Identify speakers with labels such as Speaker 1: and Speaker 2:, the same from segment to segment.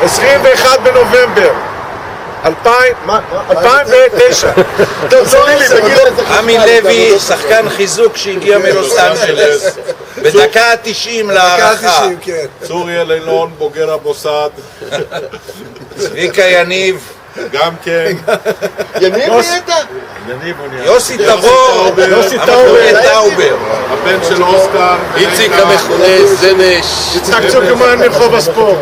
Speaker 1: 21 בנובמבר 2009.
Speaker 2: עמי לוי, שחקן חיזוק שהגיע מלוס אנג'לס בדקה ה-90 להערכה.
Speaker 1: צורי אלינון, בוגר המוסד.
Speaker 2: צביקה יניב,
Speaker 1: גם כן.
Speaker 3: יניב נהייתה?
Speaker 2: יוסי טבור, המכונה טאובר,
Speaker 1: הבן של אוסקר.
Speaker 3: איציק המכונה זנש.
Speaker 1: יצחק צוקרמן מרחוב הספורט.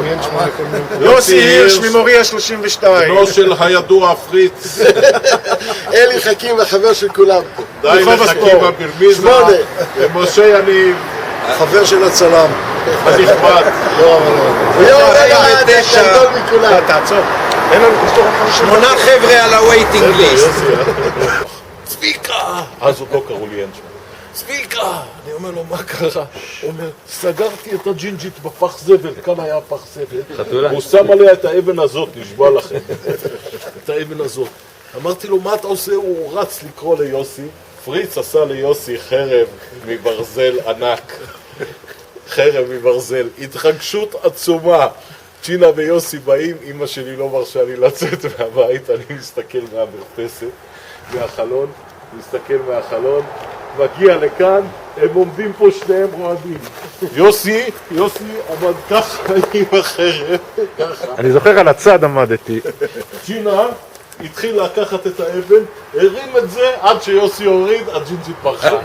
Speaker 1: יוסי הירש ממוריה 32. בנו של הידוע פריץ.
Speaker 3: אלי חכים החבר של כולם.
Speaker 1: די לחכים הברמיזה. ומשה יניב.
Speaker 3: חבר של הצלם.
Speaker 1: הנכבד.
Speaker 3: ויום הגדול מכולם.
Speaker 1: תעצור.
Speaker 2: 8 חבר'ה על הווייטינג ליסט.
Speaker 1: צביקה! אז עוד לא קראו לי אנג'מן. צביקה! אני אומר לו, מה קרה? הוא אומר, סגרתי את הג'ינג'ית בפח זבל, כאן היה פח זבל. הוא שם עליה את האבן הזאת, נשבע לכם. את האבן הזאת. אמרתי לו, מה אתה עושה? הוא רץ לקרוא ליוסי. פריץ עשה ליוסי חרב מברזל ענק. חרב מברזל. התרגשות עצומה. צ'ינה ויוסי באים, אמא שלי לא מרשה לי לצאת מהבית, אני מסתכל מהמרפסת, מהחלון, מגיע לכאן, הם עומדים פה שניהם רועדים. יוסי עמד ככה עם החרב, ככה.
Speaker 4: אני זוכר על הצד עמדתי.
Speaker 1: צ'ינה התחיל לקחת את האבן, הרים את זה עד שיוסי הוריד, הג'ינג'ית פרחה.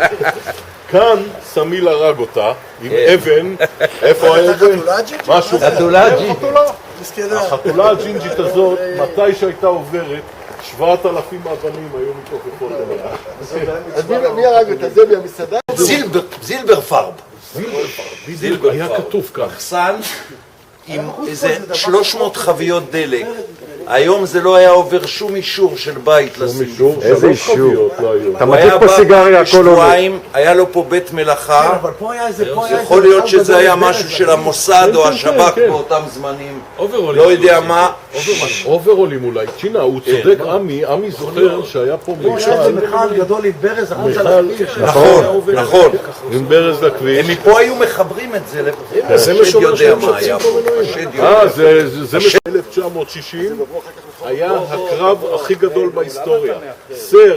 Speaker 1: כאן סמיל הרג אותה עם אבן. איפה האבן? משהו.
Speaker 2: חתולה ג'ינג'ית.
Speaker 1: החתולה הג'ינג'ית הזאת, מתי שהייתה עוברת, 7,000 אבנים היו מתוכחות אליה.
Speaker 3: אז מי הרג אותה? זה מהמסעדה?
Speaker 2: זילבר פרב.
Speaker 1: היה כתוב כאן.
Speaker 2: מחסן עם איזה 300 חביות דלק. היום זה לא היה עובר שום אישור של בית לשים.
Speaker 4: איזה אישור? אתה
Speaker 2: הוא
Speaker 4: מדליק
Speaker 2: היה
Speaker 4: פה
Speaker 2: בא
Speaker 4: סיגריה, הכל עולה.
Speaker 2: בשבועיים, היה לו פה בית מלאכה. יכול להיות שזה היה משהו של המוסד או השב"כ באותם זמנים. לא יודע מה.
Speaker 1: אוברולים אולי. צ'ינה, הוא צודק, עמי זוכר שהיה פה
Speaker 5: מיכל גדול עם ברז,
Speaker 2: נכון.
Speaker 1: עם ברז לכביש.
Speaker 2: הם מפה היו מחברים את זה השד יודע מה היה פה.
Speaker 1: זה מ-1960 היה הקרב הכי גדול בהיסטוריה. סר,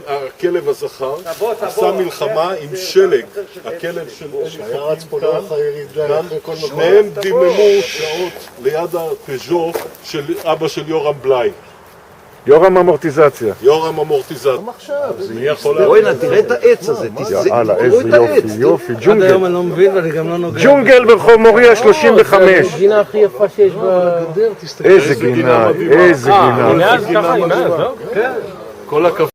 Speaker 1: הכלב הזכר, עשה מלחמה עם שלג, הכלב של אלי חכים, שניהם דיממו שעות ליד הפז'ו של אבא של יורם בלאי.
Speaker 4: יורם אמורטיזציה.
Speaker 1: מי יכול להגיד?
Speaker 2: בואי תראה את העץ הזה,
Speaker 4: יאללה,
Speaker 2: תראו את העץ.
Speaker 4: יופי,
Speaker 5: עד
Speaker 4: ג'ונגל.
Speaker 5: היום אני לא מבין ואני גם לא נוגע.
Speaker 4: ג'ונגל ברחוב מוריה 35.
Speaker 5: הגינה הכי יפה שיש בגדר, תסתכל.
Speaker 4: איזה גינה, איזה גינה.
Speaker 5: מאז ככה, מאז, לא?
Speaker 1: כל הכבוד.